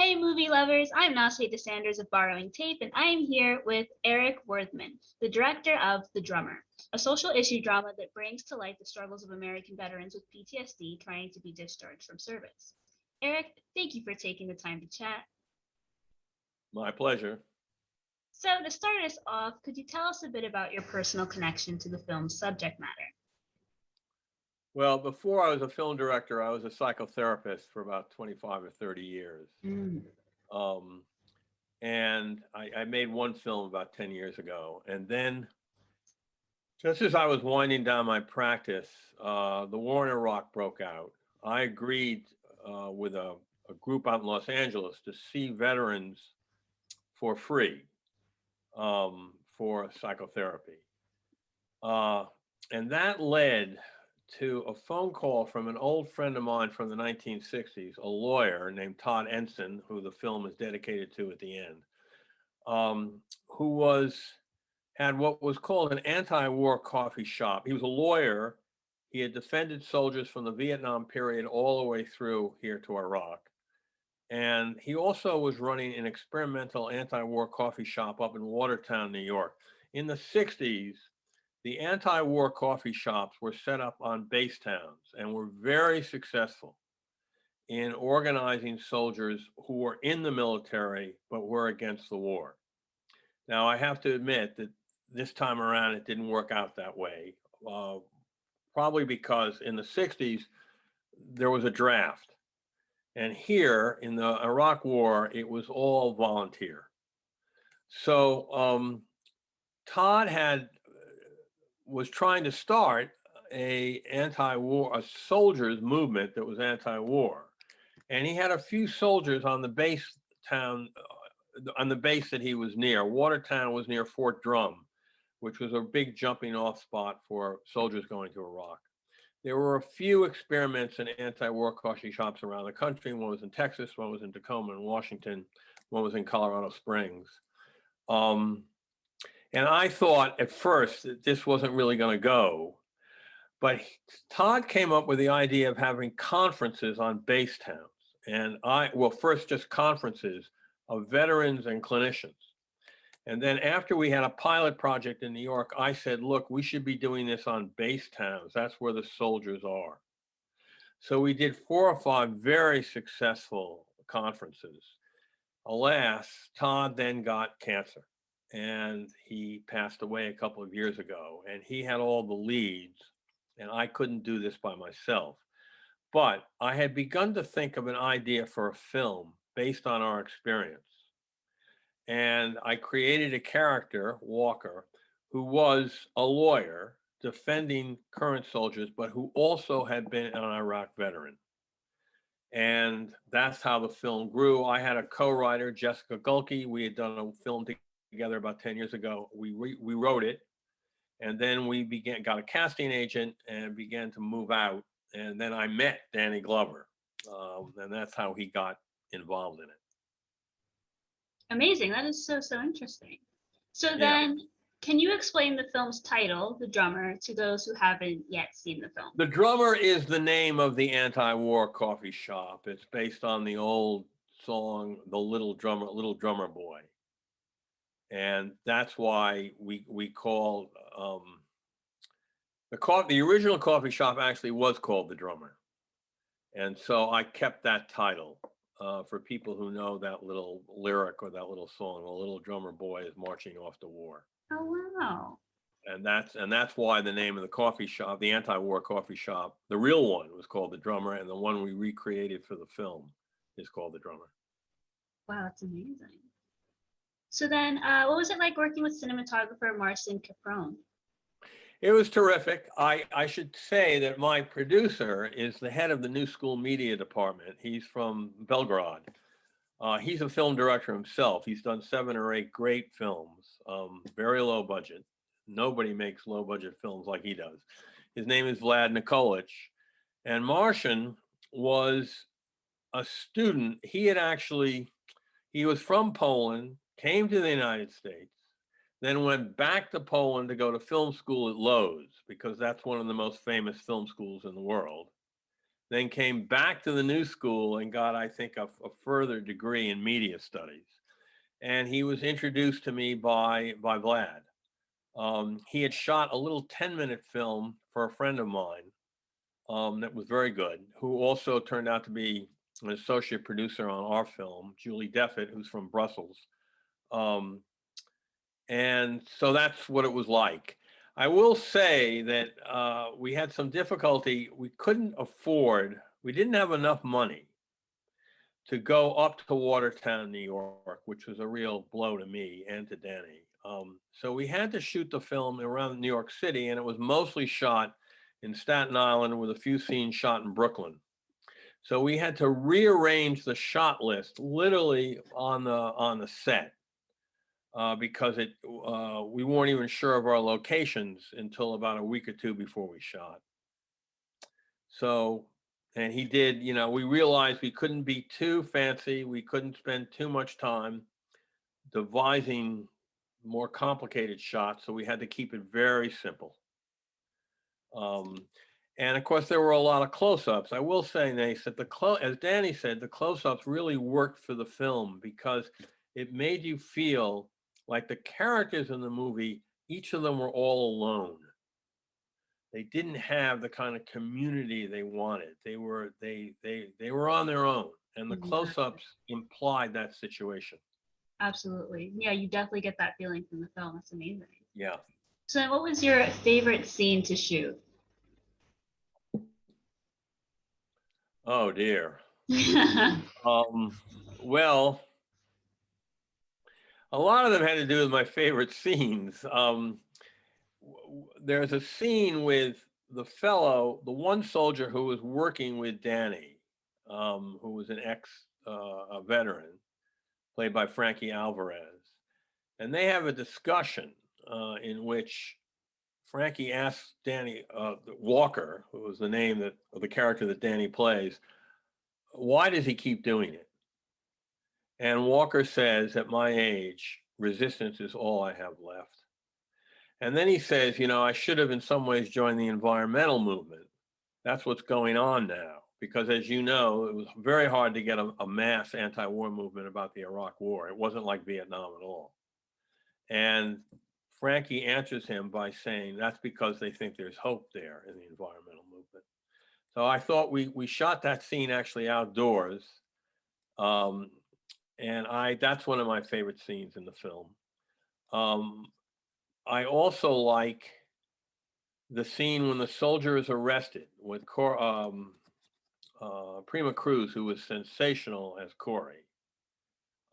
Hey movie lovers, I'm Nashe DeSanders of Borrowing Tape, and I am here with Eric Werthman, the director of The Drummer, a social issue drama that brings to light the struggles of American veterans with PTSD trying to be discharged from service. Eric, thank you for taking the time to chat. My pleasure. So, to start us off, could you tell us a bit about your personal connection to the film's subject matter? Well, before I was a film director, I was a psychotherapist for about 25 or 30 years. Mm. Um, and I made one film about 10 years ago. And then, just as I was winding down my practice, the war in Iraq broke out. I agreed with a group out in Los Angeles to see veterans for free for psychotherapy. Uh, and that led to a phone call from an old friend of mine from the 1960s, a lawyer named Todd Ensign, who the film is dedicated to at the end, who had what was called an anti-war coffee shop. He was a lawyer. He had defended soldiers from the Vietnam period all the way through here to Iraq. And he also was running an experimental anti-war coffee shop up in Watertown, New York. In the 60s, the anti-war coffee shops were set up on base towns and were very successful in organizing soldiers who were in the military but were against the war. Now, I have to admit that this time around it didn't work out that way, probably because in the 60s there was a draft. And here in the Iraq War, it was all volunteer. So Todd was trying to start a soldiers movement that was anti-war, and he had a few soldiers on the base town, on the base that he was near. Watertown was near Fort Drum, which was a big jumping off spot for soldiers going to Iraq. There were a few experiments in anti-war coffee shops around the country. One was in Texas, one was in Tacoma and Washington, one was in Colorado Springs. And I thought at first that this wasn't really going to go. But Todd came up with the idea of having conferences on base towns. And first just conferences of veterans and clinicians. And then after we had a pilot project in New York, I said, look, we should be doing this on base towns. That's where the soldiers are. So we did 4 or 5 very successful conferences. Alas, Todd then got cancer and he passed away a couple of years ago, and he had all the leads, and I couldn't do this by myself. But I had begun to think of an idea for a film based on our experience. And I created a character, Walker, who was a lawyer defending current soldiers, but who also had been an Iraq veteran. And that's how the film grew. I had a co-writer, Jessica Gulke. We had done a film together about 10 years ago. We wrote it, and then we got a casting agent and began to move out. And then I met Danny Glover, and that's how he got involved in it. Amazing. That is so interesting. So Yeah. then, can you explain the film's title, The Drummer, to those who haven't yet seen the film? The Drummer is the name of the anti-war coffee shop. It's based on the old song, The Little Drummer Boy. And that's why we call the original coffee shop actually was called The Drummer. And so I kept that title for people who know that little lyric or that little song, The Little Drummer Boy is marching off to war. Oh, wow. And that's why the name of the coffee shop, the anti-war coffee shop, the real one was called The Drummer, and the one we recreated for the film is called The Drummer. Wow, that's amazing. So then, what was it like working with cinematographer Marcin Caprone? It was terrific. I should say that my producer is the head of the New School Media Department. He's from Belgrade. He's a film director himself. He's done 7 or 8 great films, very low budget. Nobody makes low budget films like he does. His name is Vlad Nikolic. And Marcin was a student. He was from Poland, came to the United States, then went back to Poland to go to film school at Lowe's, because that's one of the most famous film schools in the world. then came back to the New School and got, I think, a further degree in media studies. And he was introduced to me by Vlad. He had shot a little 10-minute film for a friend of mine that was very good, who also turned out to be an associate producer on our film, Julie Deffitt, who's from Brussels. And so that's what it was like. I will say that we had some difficulty. We didn't have enough money to go up to Watertown, New York, which was a real blow to me and to Danny. So we had to shoot the film around New York City, and it was mostly shot in Staten Island with a few scenes shot in Brooklyn. So we had to rearrange the shot list literally on the set because we weren't even sure of our locations until about a week or two before we shot. So, and he did, we realized we couldn't be too fancy. We couldn't spend too much time devising more complicated shots. So we had to keep it very simple. And of course, there were a lot of close-ups. I will say, Nace, that as Danny said, the close-ups really worked for the film because it made you feel like the characters in the movie, each of them were all alone. They didn't have the kind of community they wanted. They were on their own, and the close-ups implied that situation. Absolutely. Yeah, you definitely get that feeling from the film. That's amazing. Yeah. So what was your favorite scene to shoot? Oh dear. Well, a lot of them had to do with my favorite scenes. There's a scene with the one soldier who was working with Danny, who was an veteran, played by Frankie Alvarez. And they have a discussion in which Frankie asks Danny, Walker, who was the name of the character that Danny plays, why does he keep doing it? And Walker says, at my age, resistance is all I have left. And then he says, I should have in some ways joined the environmental movement. That's what's going on now. Because as you know, it was very hard to get a mass anti-war movement about the Iraq War. It wasn't like Vietnam at all. And Frankie answers him by saying, that's because they think there's hope there in the environmental movement. So I thought we shot that scene actually outdoors. And that's one of my favorite scenes in the film. I also like the scene when the soldier is arrested with Prima Cruz, who was sensational as Corey,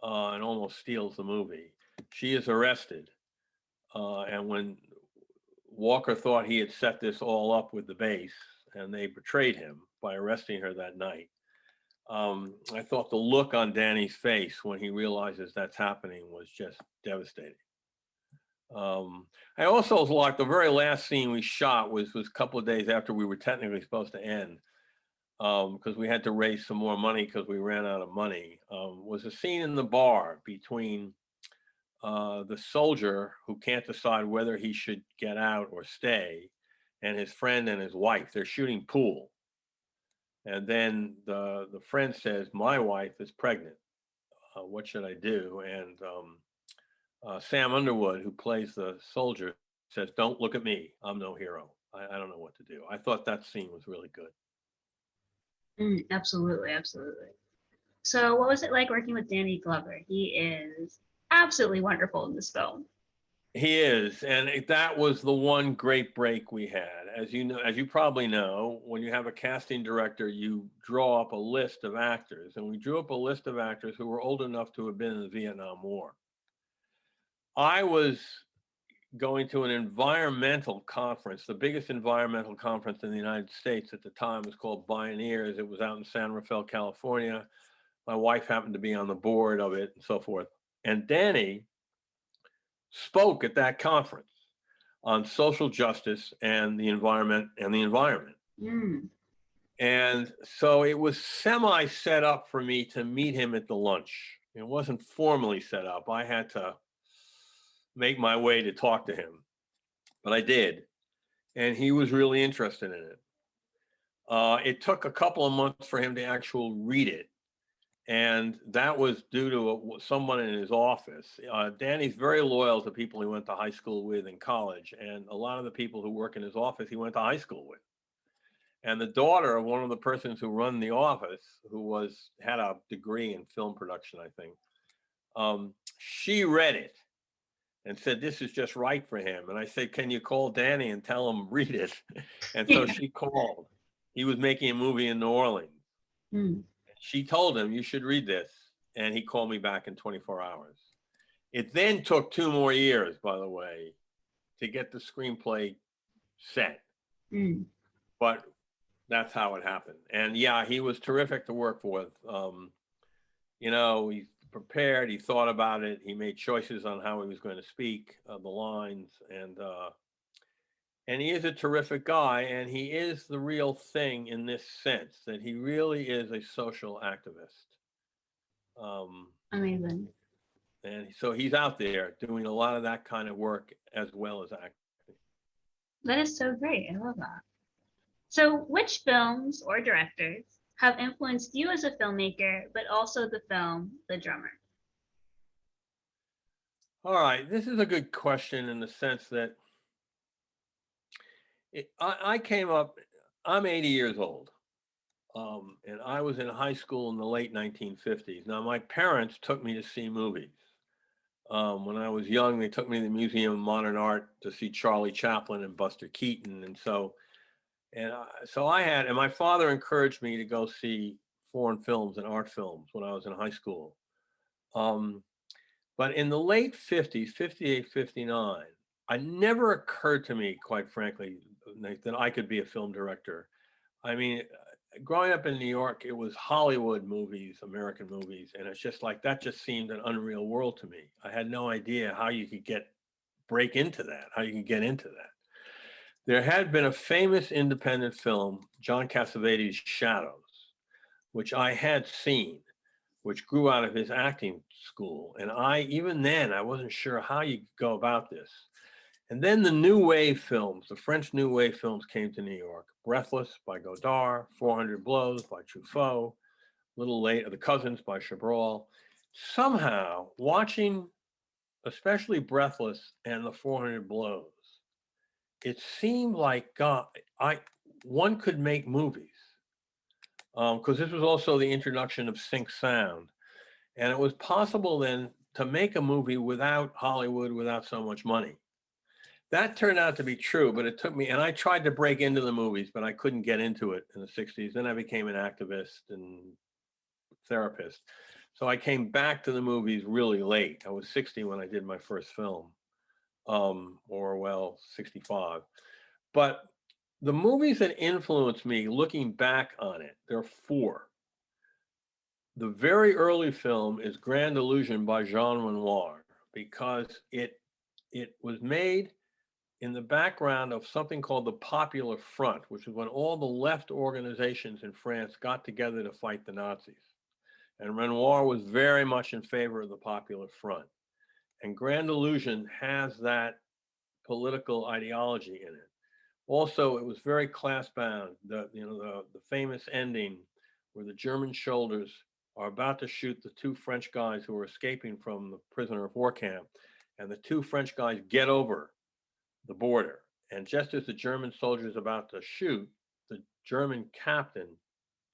and almost steals the movie. She is arrested. And when Walker thought he had set this all up with the base, and they betrayed him by arresting her that night, I thought the look on Danny's face when he realizes that's happening was just devastating. I also like the very last scene we shot was a couple of days after we were technically supposed to end, because we had to raise some more money because we ran out of money, was a scene in the bar between the soldier who can't decide whether he should get out or stay and his friend and his wife. They're shooting pool. And then the friend says, my wife is pregnant. What should I do? And Sam Underwood, who plays the soldier, says, don't look at me. I'm no hero. I don't know what to do. I thought that scene was really good. Absolutely. So what was it like working with Danny Glover? He is absolutely wonderful in this film. He is, and that was the one great break we had. As you probably know, when you have a casting director, you draw up a list of actors, and we drew up a list of actors who were old enough to have been in the Vietnam War. I was going to an environmental conference, the biggest environmental conference in the United States at the time. Was called Bioneers. It was out in San Rafael, California. My wife happened to be on the board of it and so forth. And Danny spoke at that conference on social justice and the environment. And so it was semi set up for me to meet him at the lunch. It wasn't formally set up. I had to make my way to talk to him, but I did. And he was really interested in it. It took a couple of months for him to actually read it. And that was due to someone in his office. Danny's very loyal to people he went to high school with in college. And a lot of the people who work in his office, he went to high school with. And the daughter of one of the persons who run the office, who had a degree in film production, I think, she read it and said, "This is just right for him." And I said, "Can you call Danny and tell him read it?" And so Yeah. she called. He was making a movie in New Orleans. Mm. She told him, "You should read this." And he called me back in 24 hours. It then took 2 more years, by the way, to get the screenplay set. Mm. But that's how it happened. And yeah, he was terrific to work with. He prepared, he thought about it, he made choices on how he was going to speak, the lines, and he is a terrific guy, and he is the real thing in this sense that he really is a social activist. Um, Amazing. and so he's out there doing a lot of that kind of work as well as acting. That is so great. I love that. So, which films or directors have influenced you as a filmmaker, but also the film The Drummer? All right, this is a good question in the sense that I came up, I'm 80 years old, and I was in high school in the late 1950s. Now, my parents took me to see movies. When I was young, they took me to the Museum of Modern Art to see Charlie Chaplin and Buster Keaton. And my father encouraged me to go see foreign films and art films when I was in high school. Um, but in the late 50s, 58, 59, it never occurred to me, quite frankly, that I could be a film director. I mean, growing up in New York, it was Hollywood movies, American movies, and it's just like that just seemed an unreal world to me. I had no idea how you could break into that, how you could get into that. There had been a famous independent film, John Cassavetes' Shadows, which I had seen, which grew out of his acting school. And even then, I wasn't sure how you go about this. And then the New Wave films, the French New Wave films came to New York. Breathless by Godard, 400 Blows by Truffaut, a little later, The Cousins by Chabrol. Somehow, watching especially Breathless and the 400 Blows, it seemed like one could make movies. Because this was also the introduction of sync sound. And it was possible then to make a movie without Hollywood, without so much money. That turned out to be true, but it took me, and I tried to break into the movies, but I couldn't get into it in the 60s. Then I became an activist and therapist. So I came back to the movies really late. I was 60 when I did my first film, 65. But the movies that influenced me, looking back on it, there are four. The very early film is Grand Illusion by Jean Renoir, because it was made in the background of something called the Popular Front, which is when all the left organizations in France got together to fight the Nazis. And Renoir was very much in favor of the Popular Front. And Grand Illusion has that political ideology in it. Also, it was very class bound. The famous ending where the German soldiers are about to shoot the two French guys who are escaping from the prisoner of war camp, and the two French guys get over the border. And just as the German soldier is about to shoot, the German captain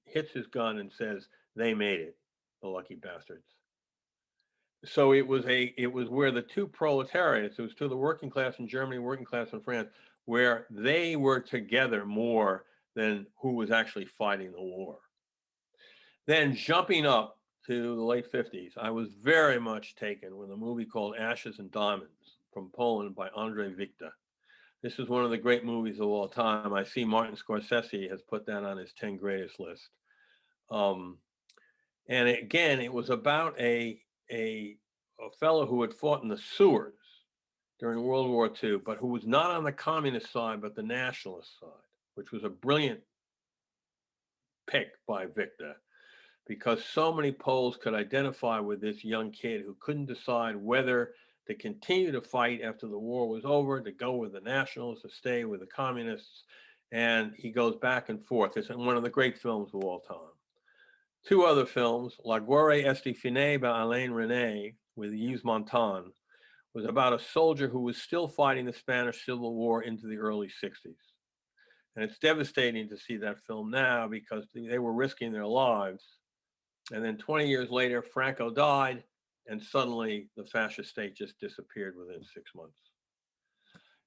hits his gun and says, "They made it, the lucky bastards." So it was where the two proletariats, it was to the working class in Germany, working class in France, where they were together more than who was actually fighting the war. Then jumping up to the late 50s, I was very much taken with a movie called Ashes and Diamonds from Poland by Andrzej Wajda. This is one of the great movies of all time. I see Martin Scorsese has put that on his 10 greatest list. And again, it was about a fellow who had fought in the sewers during World War II, but who was not on the communist side, but the nationalist side, which was a brilliant pick by Victor, because so many Poles could identify with this young kid who couldn't decide whether to continue to fight after the war was over, to go with the nationalists, to stay with the communists. and he goes back and forth. It's one of the great films of all time. Two other films, La Guerre est finie by Alain Resnais with Yves Montand, was about a soldier who was still fighting the Spanish Civil War into the early 60s. And it's devastating to see that film now because they were risking their lives. And then 20 years later, Franco died, and suddenly the fascist state just disappeared within 6 months.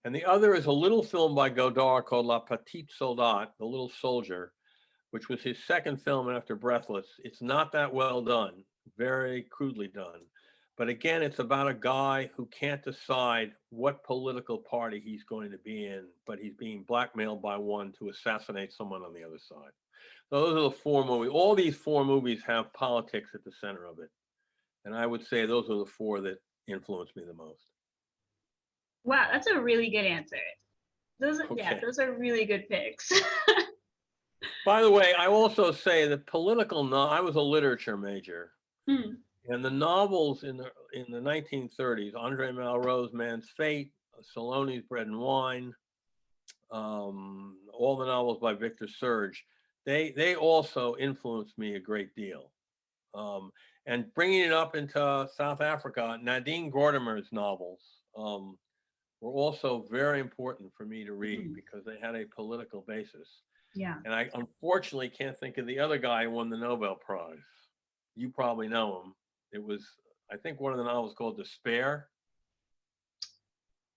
And the other is a little film by Godard called La Petite Soldat, The Little Soldier, which was his second film after Breathless. It's not that well done, very crudely done. But again, it's about a guy who can't decide what political party he's going to be in, but he's being blackmailed by one to assassinate someone on the other side. So those are the four movies. All these four movies have politics at the center of it. And I would say those are the four that influenced me the most. Wow, that's a really good answer. Okay. Those are really good picks. By the way, I also say that I was a literature major, and the novels in the 1930s, Andre Malraux's Man's Fate, Saloni's Bread and Wine, all the novels by Victor Serge, they also influenced me a great deal. And bringing it up into South Africa, Nadine Gordimer's novels were also very important for me to read because they had a political basis. Yeah. And I unfortunately can't think of the other guy who won the Nobel Prize. You probably know him. It was, I think, one of the novels called Despair.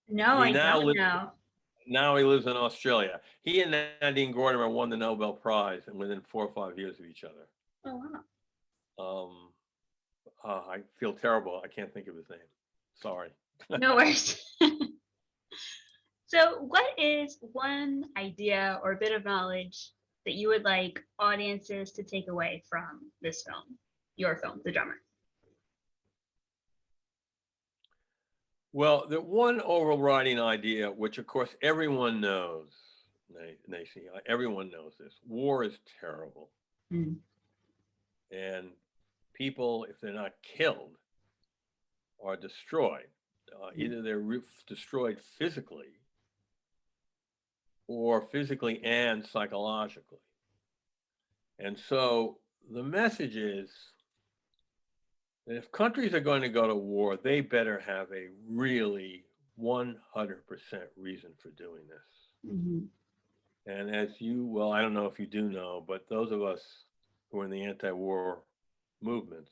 No, I don't know. Now he lives in Australia. He and Nadine Gordimer won the Nobel Prize and within 4 or 5 years of each other. Oh, wow. I feel terrible. I can't think of his name. Sorry. No worries. So what is one idea or bit of knowledge that you would like audiences to take away from this film, your film, The Drummer? Well, the one overriding idea, which of course everyone knows, Nacy, everyone knows this, war is terrible. And people, if they're not killed, are destroyed. Either they're destroyed physically or physically and psychologically. And so the message is that if countries are going to go to war, they better have a really 100% reason for doing this. And as well, I don't know if you do know, but those of us who are in the anti-war movements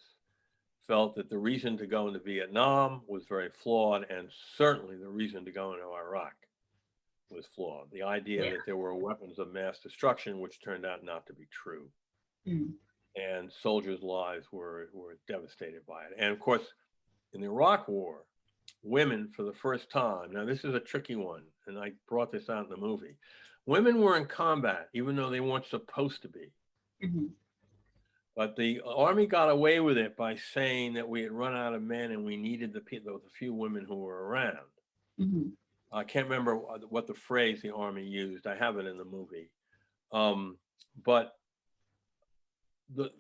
felt that the reason to go into Vietnam was very flawed, and certainly the reason to go into Iraq was flawed. The idea that there were weapons of mass destruction, which turned out not to be true. And soldiers' lives were devastated by it. And of course, in the Iraq War, women for the first time, now this is a tricky one, and I brought this out in the movie, women were in combat, even though they weren't supposed to be. But the Army got away with it by saying that we had run out of men and we needed the few women who were around. I can't remember what the phrase the Army used. I have it in the movie. But the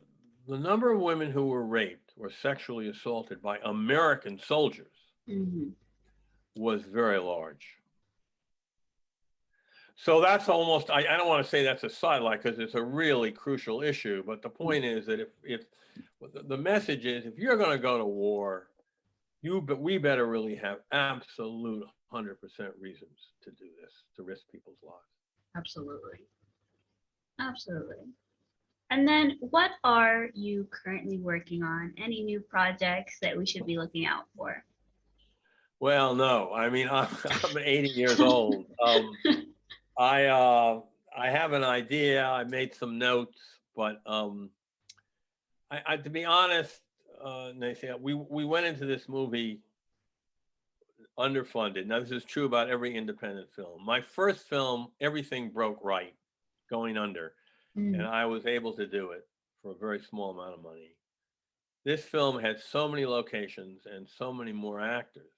number of women who were raped or sexually assaulted by American soldiers was very large. So that's almost, I don't want to say that's a sidelight because it's a really crucial issue, but the point is that if the message is, if you're going to go to war, we better really have absolute 100% reasons to do this, to risk people's lives. Absolutely. And then what are you currently working on? Any new projects that we should be looking out for? Well, no, I mean, I'm 80 years old. I have an idea. I made some notes, but to be honest, Nacy, we went into this movie underfunded. Now, this is true about every independent film. My first film, everything broke right, going under, and I was able to do it for a very small amount of money. This film had so many locations and so many more actors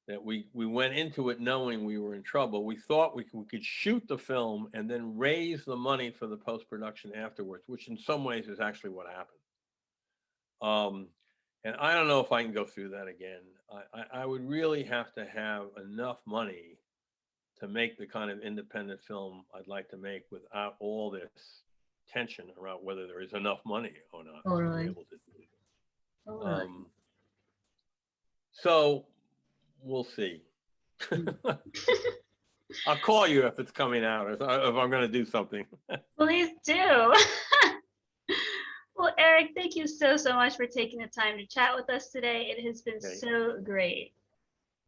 that we went into it knowing we were in trouble. We thought we could shoot the film and then raise the money for the post-production afterwards, which in some ways is actually what happened. And I don't know if I can go through that again. I would really have to have enough money to make the kind of independent film I'd like to make without all this tension around whether there is enough money or not to be Totally. able to do it. Totally. So we'll see. I'll call you if it's coming out, if I'm going to do something. Please do. Well, Eric, thank you so much for taking the time to chat with us today. It has been Okay. so great.